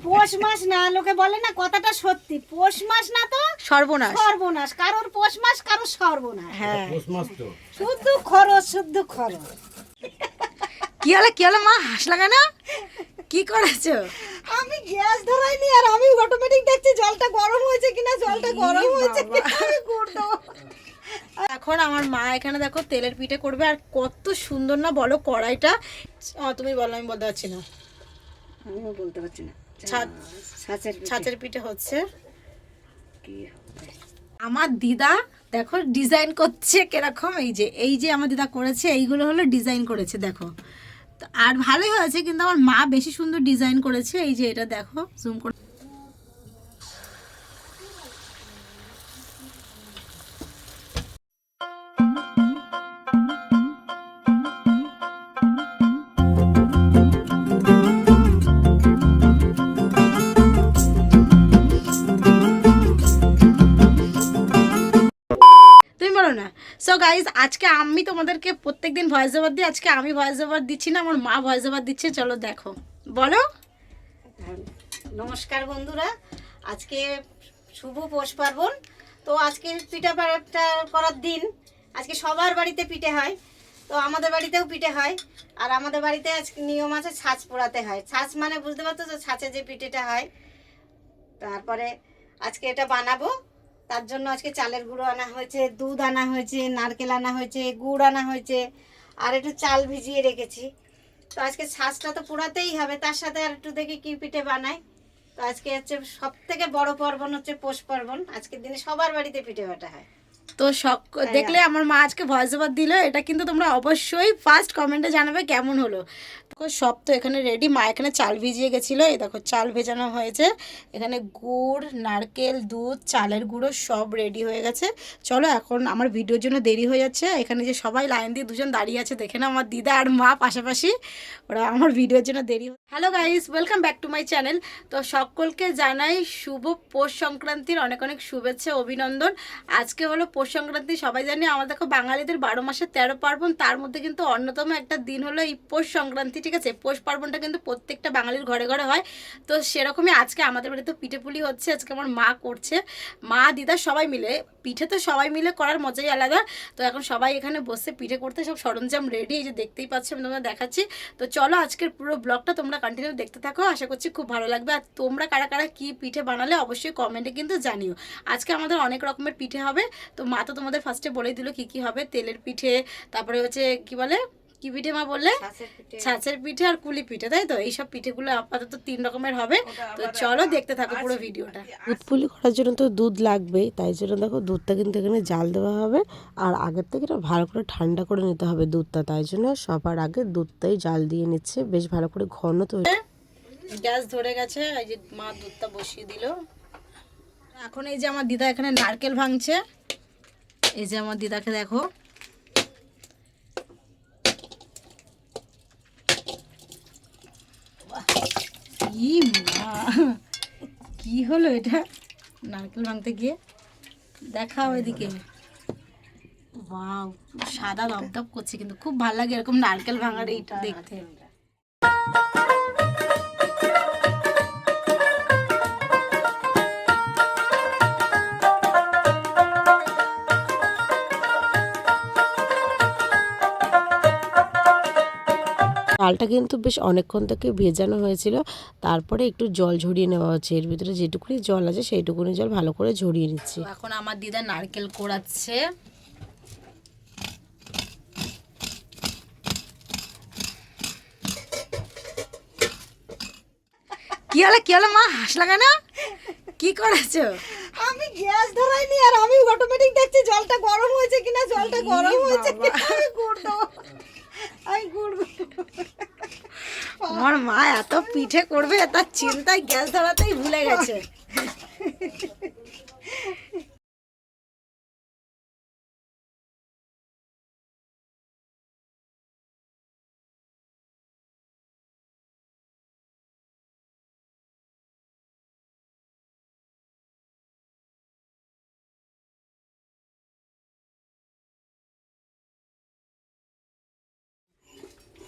পৌষ মাস না, লোকে বলে না কথাটা সত্যি, পৌষ মাস না তো সর্বনাশ। সর্বনাশ, কারোর পৌষ মাস কারোর সর্বনাশ। হ্যাঁ, শুদ্ধ খরচ, শুদ্ধ খরচ। কি হলো মা, হাসলা কেন? কি করেছো? আমি গ্যাস ধরাইনি আর আমি অটোমেটিক দেখছি জলটা গরম হয়েছে কিনা, জলটা গরম হয়েছে কিনা আমি গুড় দেবো। এখন আমার মা এখানে দেখো তেলের পিঠে করবে, আর কত সুন্দর না বলো কড়াইটা। তুমি বলো, আমি বলতে পারছি না। আমিও বলতে পারছি না। ছাঁচের পিঠে হচ্ছে। আমার দিদা দেখো ডিজাইন করছে কিরকম, এই যে আমার দিদা করেছে, এইগুলো হলো ডিজাইন করেছে দেখো। আর ভালোই হয়েছে, কিন্তু আমার মা বেশি সুন্দর ডিজাইন করেছে। এই যে এটা দেখো, জুম করে। না। সো গাইজ, আজকে আমি তোমাদেরকে প্রত্যেকদিন ভয়েস ওভার দিই, আজকে আমি ভয়েস ওভার দিচ্ছি না, আমার মা ভয়েস ওভার দিচ্ছে। চলো দেখো, বলো। নমস্কার বন্ধুরা, আজকে শুভ পৌষ পার্বণ। তো আজকে পিঠা করার দিন। আজকে সবার বাড়িতে পিঠে হয়, তো আমাদের বাড়িতেও পিঠে হয়। আর আমাদের বাড়িতে আজকে নিয়ম আছে ছাঁচ পোড়াতে হয়। ছাঁচ মানে বুঝতে পারছো তো, ছাঁচে যে পিঠেটা হয়। তারপরে আজকে এটা বানাবো, তার জন্য আজকে চালের গুঁড়ো আনা হয়েছে, দুধ আনা হয়েছে, নারকেল আনা হয়েছে, গুড় আনা হয়েছে, আর একটু চাল ভিজিয়ে রেখেছি। তো আজকে ছাঁচটা তো পোড়াতেই হবে, তার সাথে আর একটু দেখি কি পিঠে বানাই। তো আজকে হচ্ছে সব থেকে বড় পার্বণ হচ্ছে পৌষ পার্বণ। আজকের দিনে সবার বাড়িতে পিঠে বাটা হয়। তো দেখলে আমার মা আজকে ভয়েস ওভার দিল, এটা কিন্তু তোমরা অবশ্যই ফার্স্ট কমেন্টে জানাবে কেমন হলো। সব তো এখানে রেডি। মা এখানে চাল ভিজিয়ে গেছিলো, এই দেখো চাল ভেজানো হয়েছে। এখানে গুড়, নারকেল, দুধ, চালের গুঁড়ো সব রেডি হয়ে গেছে। চলো, এখন আমার ভিডিওর জন্য দেরি হয়ে যাচ্ছে। এখানে যে সবাই লাইন দিয়ে দুজন দাঁড়িয়ে আছে, দেখে না, আমার দিদা আর মা পাশাপাশি, ওরা আমার ভিডিওর জন্য দেরি। Hello guys, welcome back to my channel. তো সকলকে জানাই শুভ পৌষ সংক্রান্তির অনেক অনেক শুভেচ্ছা, অভিনন্দন। আজকে হলো পৌষ সংক্রান্তি। সবাই জানি আমাদের দেখো বাঙালিদের 12 মাসে 13 পার্বণ, তার মধ্যে কিন্তু অন্যতম একটা দিন হলো এই পৌষ সংক্রান্তি। ঠিক আছে, পৌষ পার্বণটা কিন্তু প্রত্যেকটা বাঙালির ঘরে ঘরে হয়। তো সেরকমই আজকে আমাদের বাড়িতে পিঠে পুলি হচ্ছে। আজকে আমার মা করছে, মা দিদা সবাই মিলে। পিঠে তো সবাই মিলে করার মজাই আলাদা। তো এখন সবাই এখানে বসে পিঠে করতে, সব সরঞ্জাম রেডি, এই যে দেখতেই পাচ্ছ, আমি তোমরা দেখাচ্ছি। তো চলো আজকের পুরো ব্লগটা তোমরা কন্টিনিউ দেখতে থাকো, আশা করছি খুব ভালো লাগবে। আর তোমরা কারা কারা কী পিঠে বানালে অবশ্যই কমেন্টে কিন্তু জানিও। আজকে আমাদের অনেক রকমের পিঠে হবে। তো মা তো তোমাদের ফার্স্টে বলেই দিল কী কী হবে। তেলের পিঠে, তারপরে হচ্ছে কি বলে, কি পিঠে মা বললে? ছাঁচের পিঠে আর কুলি পিঠে, তাই তো? এইসব পিঠেগুলো আপাতত 3 রকমের হবে। তো চলো দেখতে থাকো পুরো ভিডিওটা। দুধ পুলি করার জন্য তো দুধ লাগবেই, তাই জন্য দেখো দুধটা কিন্তু এখানে জাল দেওয়া হবে। আর আগের থেকে এটা ভালো করে ঠান্ডা করে নিতে হবে দুধটা, তাই জন্য সবার আগে দুধটাই জাল দিয়ে নিচ্ছে, বেশ ভালো করে ঘন তৈরি। গ্যাস ধরে গেছে, এই যে মা দুধটা বসিয়ে দিল। এখন এই যে আমার দিদা এখানে নারকেল ভাঙছে। এই যে আমার দিদাকে দেখো, কি মা, কি হলো এটা নারকেল ভাঙতে গিয়ে? দেখাও এদিকে। ওয়াও, সাদা দপদপ করছে, কিন্তু খুব ভালো লাগে এরকম নারকেল ভাঙার এইটা দেখতে। চালটা কিন্তু বেশ অনেকক্ষণ থেকে ভেজানো হয়েছিল, তারপরে একটু জল ঝরিয়ে নেওয়া হচ্ছে। এর ভিতরে যেটুকুনি জল আছে সেইটুকুনি জল ভালো করে ঝরিয়ে নিচ্ছি। এখন আমার দিদা নারকেল কোড়াচ্ছে। কি হলো মা, হাসলা কেন? কি করেছো? আমি গ্যাস ধরাইনি আর আমি অটোমেটিক দেখছি জলটা গরম হয়েছে কিনা, জলটা গরম হয়েছে কিনা আমি গুড় দেবো। আমি গুড়, আমার মা এত পিঠে করবে তার চিন্তায় গ্যাস ধরাতেই ভুলে গেছে।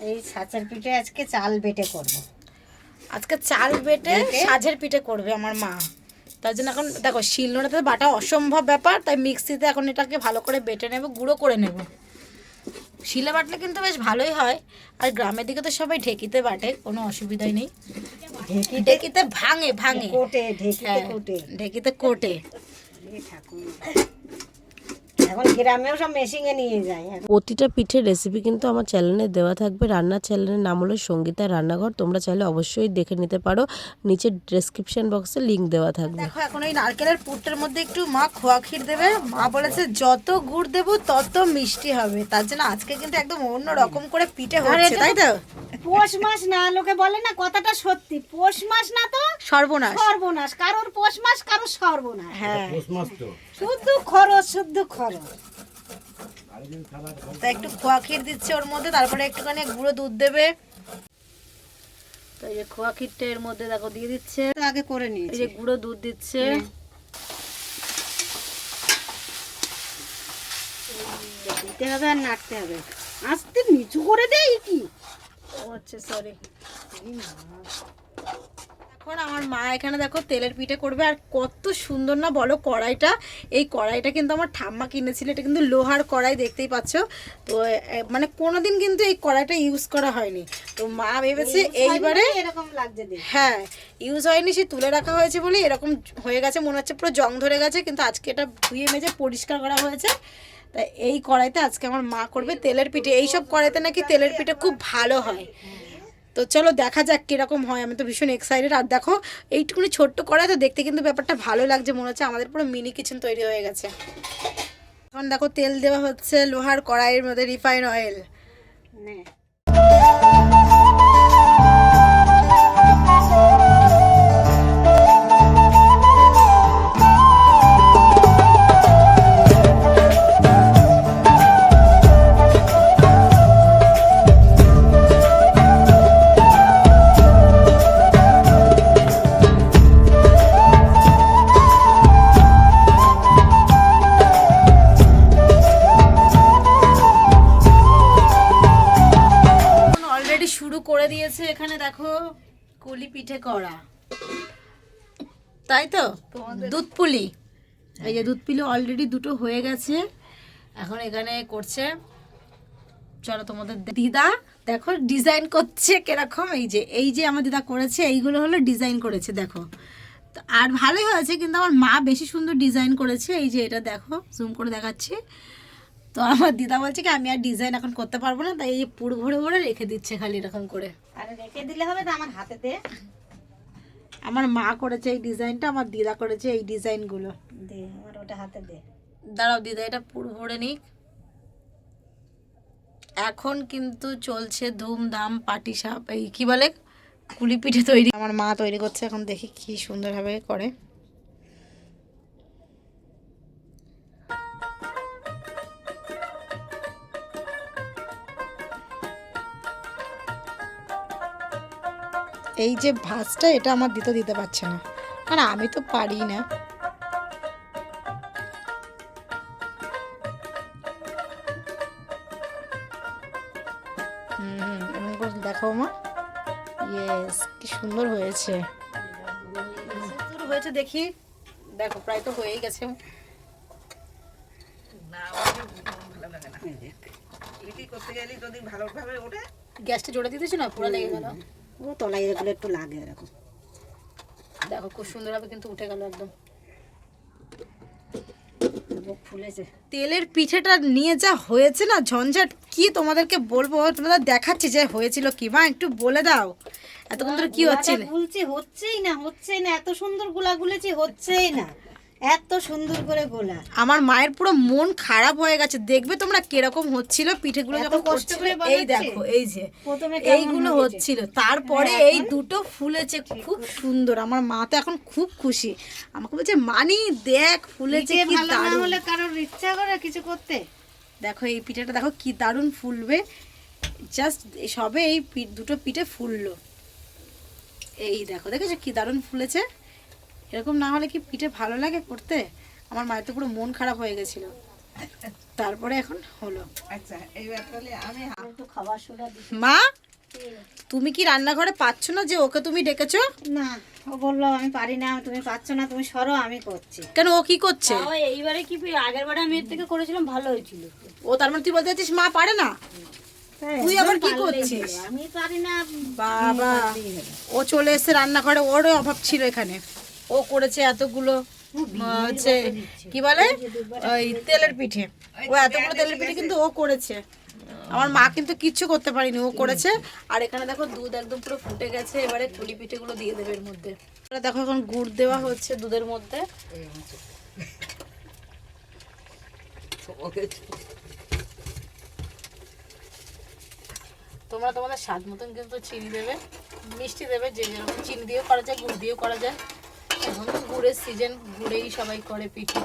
এই ছাঁচের পিঠে আজকে চাল বেটে করব। আজকে চাল বেটে সাজের পিঠে করবে আমার মা। তার জন্য এখন দেখো শিলনোড়াতে বাটা অসম্ভব ব্যাপার, তাই মিক্সিতে এখন এটাকে ভালো করে বেটে নেব, গুঁড়ো করে নেব। শিলে বাটলে কিন্তু বেশ ভালোই হয়, আর গ্রামের দিকে তো সবাই ঢেকিতে বাটে, কোনো অসুবিধাই নেই। ঢেকিতে ভাঙে ভাঙে কোটে ঢেকিতে কোটে ঢেকিতে কোটে। এখন গ্রামেও সব মেশিনে নিয়ে যায়। প্রতিটা পিঠের রেসিপি কিন্তু আমার চ্যানেলে দেওয়া থাকবে। রান্নার চ্যানেলের নাম হলো সঙ্গীতা রান্নাঘর, তোমরা চাইলে অবশ্যই দেখে নিতে পারো, নিচে ডেসক্রিপশন বক্সে লিংক দেওয়া থাকবে। দেখো এখন ওই নারকেলের পুরটার মধ্যে একটু মা খোয়া ক্ষীর দেবে। মা বলেছে যত গুড় দেবো তত মিষ্টি হবে, তার জন্য আজকে কিন্তু একদম অন্য রকম করে পিঠে হচ্ছে, তাই তো? পৌষ মাস না, লোকে বলে না কথাটা সত্যি, পৌষ মাস না তো সর্বনাশ। সর্বনাশ, কারোর পৌষ মাস কারোর সর্বনাশ। হ্যাঁ, শুদ্ধ খরচ, শুদ্ধ খরচ। তা একটু খোয়া ক্ষীর দিচ্ছে ওর মধ্যে, তারপরে একটুখানি গুঁড়ো দুধ দেবে। তো এই যে খোয়া ক্ষীরটা এর মধ্যে দেখো দিয়ে দিচ্ছে, আগে করে এই নিয়েছি। যে গুঁড়ো দুধ দিচ্ছে। দিতে হবে আর নাড়তে হবে, আস্তে নিচু করে দেয় কি। ও আচ্ছা, সরি। এখন আমার মা এখানে দেখো তেলের পিঠে করবে, আর কত সুন্দর না বলো কড়াইটা। এই কড়াইটা কিন্তু আমার ঠাম্মা কিনেছিল, এটা কিন্তু লোহার কড়াই, দেখতেই পাচ্ছ। তো মানে কোনোদিন কিন্তু এই কড়াইটা ইউজ করা হয়নি, তো মা ভেবেছে এইবারে এরকম লাগছে দেখ। হ্যাঁ ইউজ হয়নি, সে তুলে রাখা হয়েছে বলে এরকম হয়ে গেছে, মনে হচ্ছে পুরো জং ধরে গেছে, কিন্তু আজকে এটা ধুয়ে মেজে পরিষ্কার করা হয়েছে। তাই এই কড়াইতে আজকে আমার মা করবে তেলের পিঠে। এইসব কড়াইতে নাকি তেলের পিঠে খুব ভালো হয়। তো চলো দেখা যাক কিরকম হয়, আমি তো ভীষণ এক্সাইটেড। আর দেখো এইটুকুনি ছোট্ট কড়াই, তো দেখতে কিন্তু ব্যাপারটা ভালো লাগছে, মনে হচ্ছে আমাদের পুরো মিনি কিচেন তৈরি হয়ে গেছে। এখন দেখো তেল দেওয়া হচ্ছে লোহার কড়াইয়ের মধ্যে, রিফাইন অয়েল। অলরেডি শুরু করে দিয়েছে এখানে দেখো কুলি পিঠে করা, তাই তো? দুধ পুলি, এই যে দুধ পুলি অলরেডি দুটো হয়ে গেছে, এখন এখানে করছে। চলো তোমাদের দিদা দেখো ডিজাইন করছে কিরকম। এই যে আমার দিদা করেছে, এইগুলো হলো ডিজাইন করেছে দেখো। তো আর ভালোই হয়েছে, কিন্তু আমার মা বেশি সুন্দর ডিজাইন করেছে। এই যে এটা দেখো, জুম করে দেখাচ্ছি। তো আমার দিদা বলছে কি আমি আর ডিজাইন এখন করতে পারবো না, তাই এই যে পুরো ভরে ভরে রেখে দিচ্ছে খালি এরকম করে। আরে রেখে দিলে হবে না, আমার হাতেতে। আমার মা করেছে এই ডিজাইনটা, আমার দিদা করেছে এই ডিজাইনগুলো। দে আমার ওটা হাতে দে। দাঁড়াও দিদা এটা পুরো ভরে নিক। এখন কিন্তু চলছে ধুমধাম পাটি সাপ, এই কি বলে কুলি পিঠে তৈরি। আমার মা তৈরি করছে, এখন দেখি কি সুন্দরভাবে করে। এই যে ভাঁজটা, এটা আমার দিতে পারছে না, কারণ আমি তো পারি না। দেখো মা, ইয়েস কি সুন্দর হয়েছে। সুন্দর হয়েছে দেখি, দেখো প্রায় তো হয়েই গেছে। গ্যাসটা জোড়া দিতেছি না, পুরো লেগে গেল। ও তলায় এগুলো একটু লাগে এরকম। দেখো খুব সুন্দরভাবে কিন্তু উঠে গেল একদম, ফুলেছে। তেলের পিঠেটা নিয়ে যা হয়েছে না ঝঞ্ঝাট, কি তোমাদেরকে বলবো, তোমাদের দেখাচ্ছি যে হয়েছিল কি। মা একটু বলে দাও এতক্ষণ ধরে কি হচ্ছিল। হচ্ছেই না, এত সুন্দর গোলা গুলেছি, হচ্ছেই না, এত সুন্দর করে গোলা। আমার মায়ের পুরো মন খারাপ হয়ে গেছে, দেখবে তোমরা কিরকম হচ্ছিল পিঠেগুলো যখন কষ্ট করে। এই দেখো এই যে এইগুলো হচ্ছিল, তারপরে এই দুটো ফুলেছে খুব সুন্দর। আমার মা তো এখন খুব খুশি, আমাকে বলছে মানি দেখ ফুলেছে কি দারুণ। হলে কারোর ইচ্ছা করে কিছু করতে। দেখো এই পিঠাটা দেখো কি দারুণ ফুলবে, জাস্ট সবে এই দুটো পিঠে ফুললো। এই দেখো দেখেছো কি দারুণ ফুলেছে। এরকম না হলে কি পিঠে ভালো লাগে করতে। আমার মায়ের তো পুরো মন খারাপ হয়ে গেছিল, তারপরে এখন হলো। আচ্ছা এইবার তাহলে আমি একটু খাবার সোডা দিই। মা তুমি কি রান্নাঘরে পাচ্ছ না যে ওকে তুমি ডেকেছো? না, ও বললো আমি পারি না, তুমি পাচ্ছ না, তুমি সরো, আমি করছি। কেন, ও কি করছে? এইবারে কি আগের বারে আমি এর থেকে করেছিলাম, ভালো হয়েছিল। ও তার মানে তুই বলতে চাচ্ছিস মা পারে না? তুই আবার কি করছিস? আমি পারি না। বাবা, ও চলে এসেছে রান্নাঘরে, ওরও অভাব ছিল এখানে। ও করেছে এতগুলো হচ্ছে কি বলে ওই তেলের পিঠে, ও এতগুলো তেলের পিঠে কিন্তু ও করেছে। আমার মা কিন্তু কিচ্ছু করতে পারিনি, ও করেছে। আর এখানে দেখো দুধ একদম পুরো ফুটে গেছে, এবারে পুলি পিঠেগুলো দিয়ে দেবে এর মধ্যে। দেখো এখন গুড় দেওয়া হচ্ছে দুধের মধ্যে। তোমরা তোমাদের স্বাদ মতন কিন্তু চিনি দেবে, মিষ্টি দেবে, যে যেরকম চিনি দিয়েও করা যায়, গুড় দিয়েও করা যায়। এখন তো গুড়ের সিজন, গুড়েই সবাই করে পিঠে।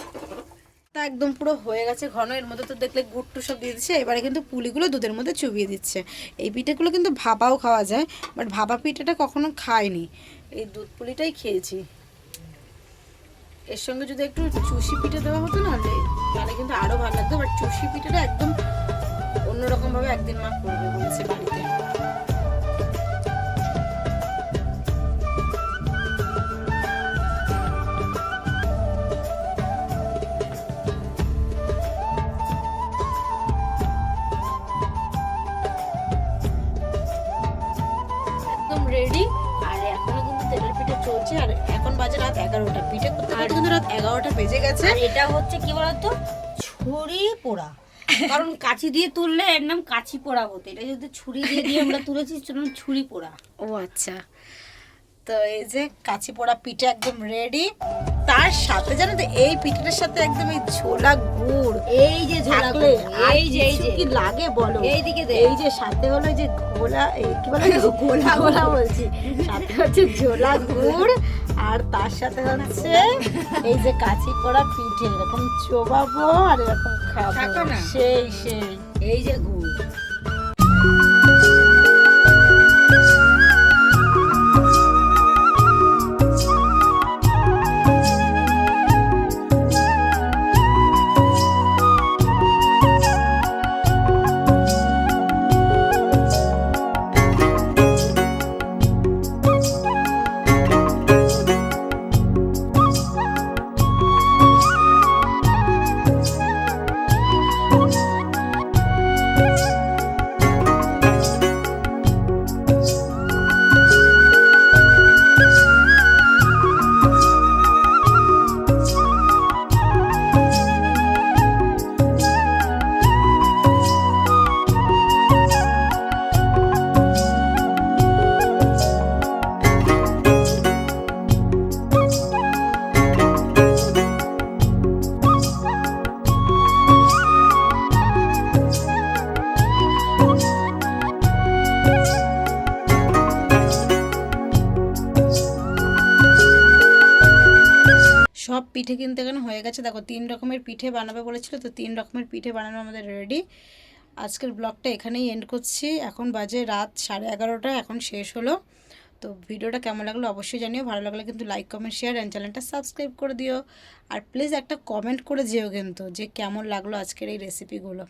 তা একদম পুরো হয়ে গেছে ঘন, এর মধ্যে তো দেখলে গুড় টু সব দিয়ে দিচ্ছে। এবারে কিন্তু পুলিগুলো দুধের মধ্যে চুবিয়ে দিচ্ছে। এই পিঠেগুলো কিন্তু ভাপাও খাওয়া যায়, বাট ভাপা পিঠেটা কখনো খাইনি, এই দুধ পুলিটাই খেয়েছি। এর সঙ্গে যদি একটু চুষি পিঠে দেওয়া হতো না, তাহলে কিন্তু আরও ভালো লাগতো। বাট চুষি পিঠেটা একদম অন্যরকমভাবে একদিন মা করবে বলছে বাড়িতে। একদম রেডি। আর এখনো কিন্তু তেলের পিঠে চলছে, আর এখন বাজে রাত 11টা। পিঠে করতে করতে কিন্তু রাত 11টা বেজে গেছে। আর এটা হচ্ছে কি বলতো, ছুরি পোড়া। কারণ কাঁচি দিয়ে তুললে এর নাম কাঁচি পোড়া হতো, এটা যদি ছুরি দিয়ে দিয়ে আমরা তুলেছি ছুরি পোড়া। ও আচ্ছা, তো এই যে কাঁচি পোড়া পিঠে একদম রেডি। তার সাথে জানো তো এই পিঠেটার সাথে একদম এই ঝোলা গুড়, এই যে ঝোলা থাকলে গুড়, আর এই যে কিছু কি লাগে বলো? এইদিকে দে। এই যে সাথে হলো এই যে ঘোলা, এই কি বলে গোলা গোলা বলছি, সাথে হচ্ছে ঝোলা গুড়, আর তার সাথে হচ্ছে এই যে কাঁচি পোড়া পিঠে। এরকম চোবাবো আর এরকম খাবো, থাকো না। সেই সেই। এই যে গুড়। সব পিঠে কিন্তু এখানে হয়ে গেছে। দেখো 3 রকমের পিঠে বানাবে বলেছিল, তো 3 রকমের পিঠে বানানো আমাদের রেডি। আজকের ব্লগটা এখানেই এন্ড করছি। এখন বাজে রাত 11:30, এখন শেষ হলো। তো ভিডিওটা কেমন লাগলো অবশ্যই জানিও। ভালো লাগলে কিন্তু লাইক কমেন্ট শেয়ার অ্যান্ড চ্যানেলটা সাবস্ক্রাইব করে দিও। আর প্লিজ একটা কমেন্ট করে যেও কিন্তু যে কেমন লাগলো আজকের এই রেসিপিগুলো।